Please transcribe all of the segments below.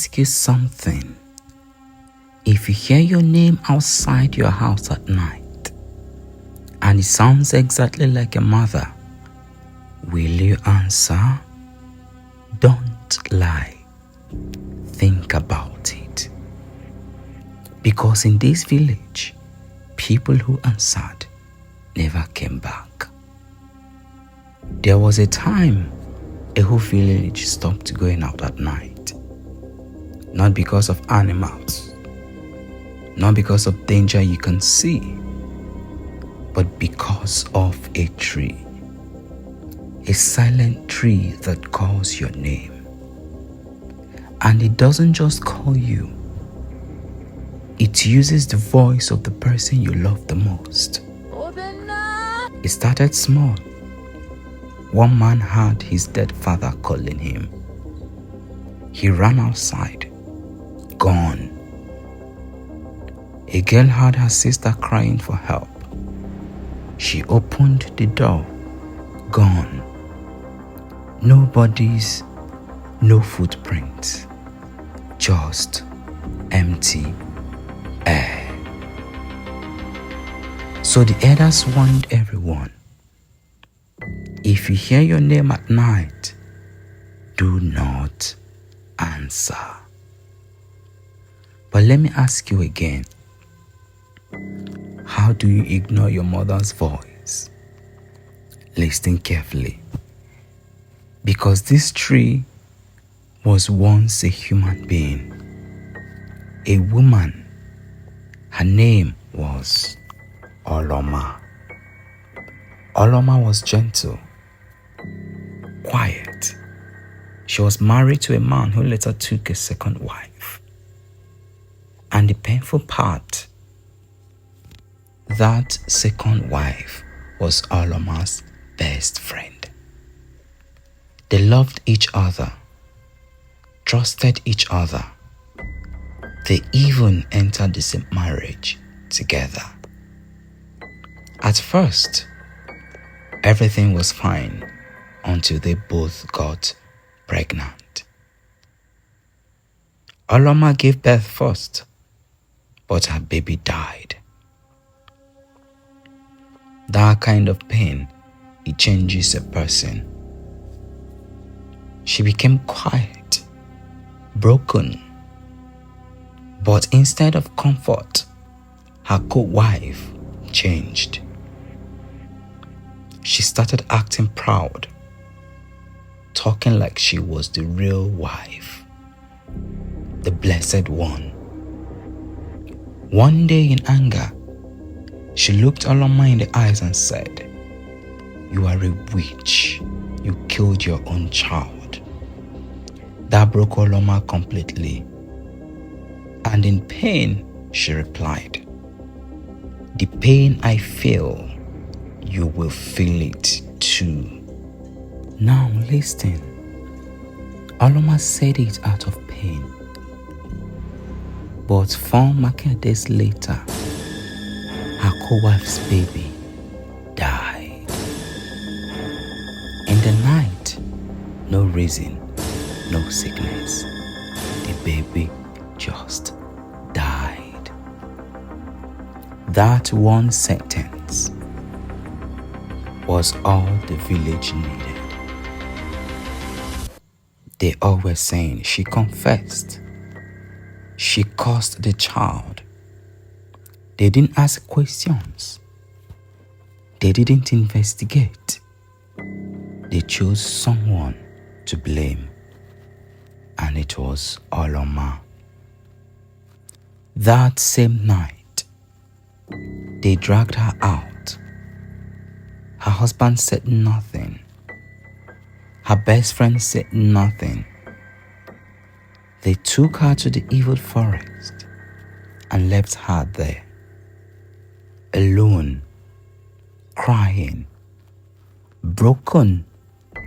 ask you something. If you hear your name outside your house at night, and it sounds exactly like your mother, will you answer? Don't lie. Think about it. Because in this village, people who answered never came back. There was a time a whole village stopped going out at night. Not because of animals, not because of danger you can see, but because of a tree. A silent tree that calls your name. And it doesn't just call you. It uses the voice of the person you love the most. It started small. One man heard his dead father calling him. He ran outside. Gone. A girl heard her sister crying for help. She opened the door. Gone. No bodies, no footprints, just empty air. So the elders warned everyone, if you hear your name at night, do not answer. But let me ask you again, how do you ignore your mother's voice? Listen carefully. Because this tree was once a human being, a woman. Her name was Oloma. Oloma was gentle, quiet. She was married to a man who later took a second wife. And the painful part, that second wife was Oloma's best friend. They loved each other, trusted each other. They even entered the same marriage together. At first, everything was fine until they both got pregnant. Oloma gave birth first, but her baby died. That kind of pain, it changes a person. She became quiet, broken. But instead of comfort, her co-wife changed. She started acting proud, talking like she was the real wife, the blessed one. One day in anger, she looked Oloma in the eyes and said, "You are a witch. You killed your own child." That broke Oloma completely. And in pain, she replied, "The pain I feel, you will feel it too." Now listen. Oloma said it out of pain. But 4 market days later, her co-wife's baby died. In the night, no reason, no sickness. The baby just died. That one sentence was all the village needed. They all were saying she confessed. She cursed the child. They didn't ask questions. They didn't investigate. They chose someone to blame. And it was Oloma. That same night, they dragged her out. Her husband said nothing. Her best friend said nothing. They took her to the evil forest and left her there, alone, crying, broken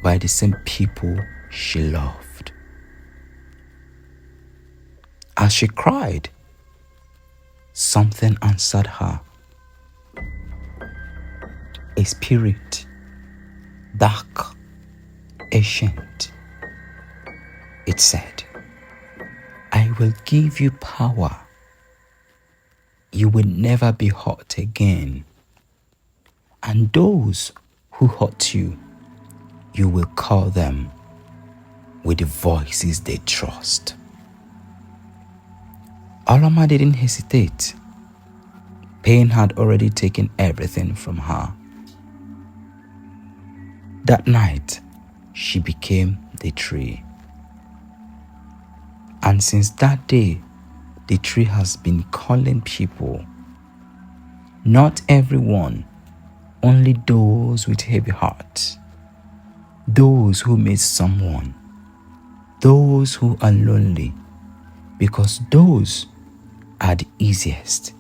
by the same people she loved. As she cried, something answered her. A spirit, dark, ancient. It said, will give you power. You will never be hurt again. And those who hurt you, you will call them with the voices they trust. Oloma didn't hesitate. Pain had already taken everything from her. That night, she became the tree. And since that day, the tree has been calling people. Not everyone, only those with heavy hearts, those who miss someone, those who are lonely, because those are the easiest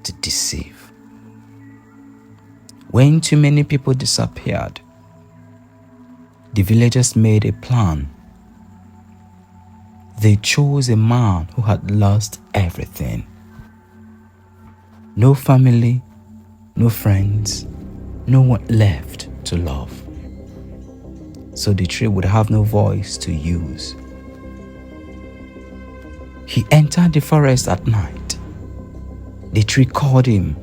to deceive. When too many people disappeared, the villagers made a plan. They chose a man who had lost everything. No family, no friends, no one left to love. So the tree would have no voice to use. He entered the forest at night. The tree called him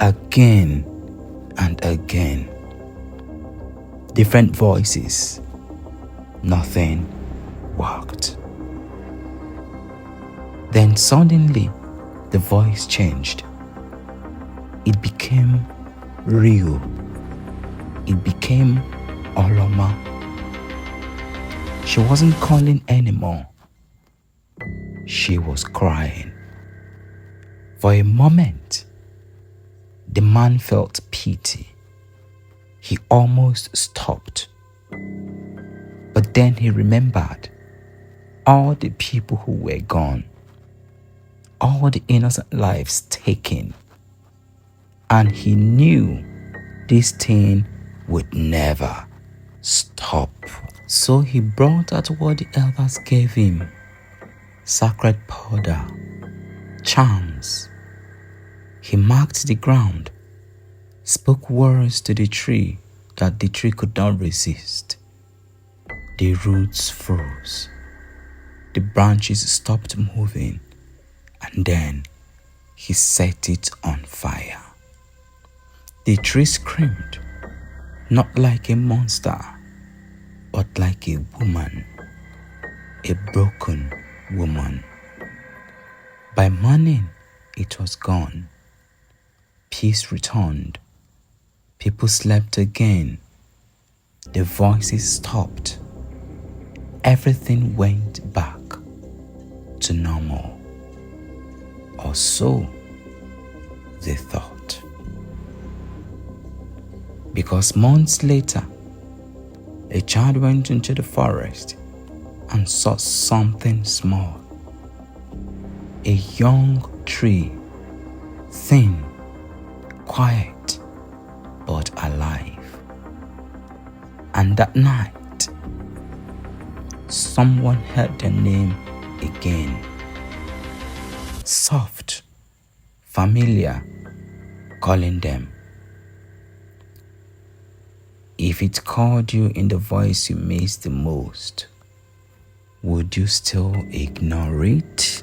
again and again. Different voices. Nothing worked. Then suddenly, the voice changed. It became real. It became Oloma. She wasn't calling anymore. She was crying. For a moment, the man felt pity. He almost stopped. But then he remembered all the people who were gone, all the innocent lives taken, and he knew this thing would never stop. So he brought out what the elders gave him: sacred powder, charms. He marked the ground, spoke words to the tree that the tree could not resist. The roots froze, the branches stopped moving, and then he set it on fire. The tree screamed, not like a monster, but like a woman, a broken woman. By morning, it was gone. Peace returned. People slept again. The voices stopped. Everything went back to normal. Or so they thought. Because months later, a child went into the forest and saw something small. A young tree, thin, quiet, but alive. And that night, someone heard their name again. Soft, familiar, calling them. If it called you in the voice you miss the most, would you still ignore it?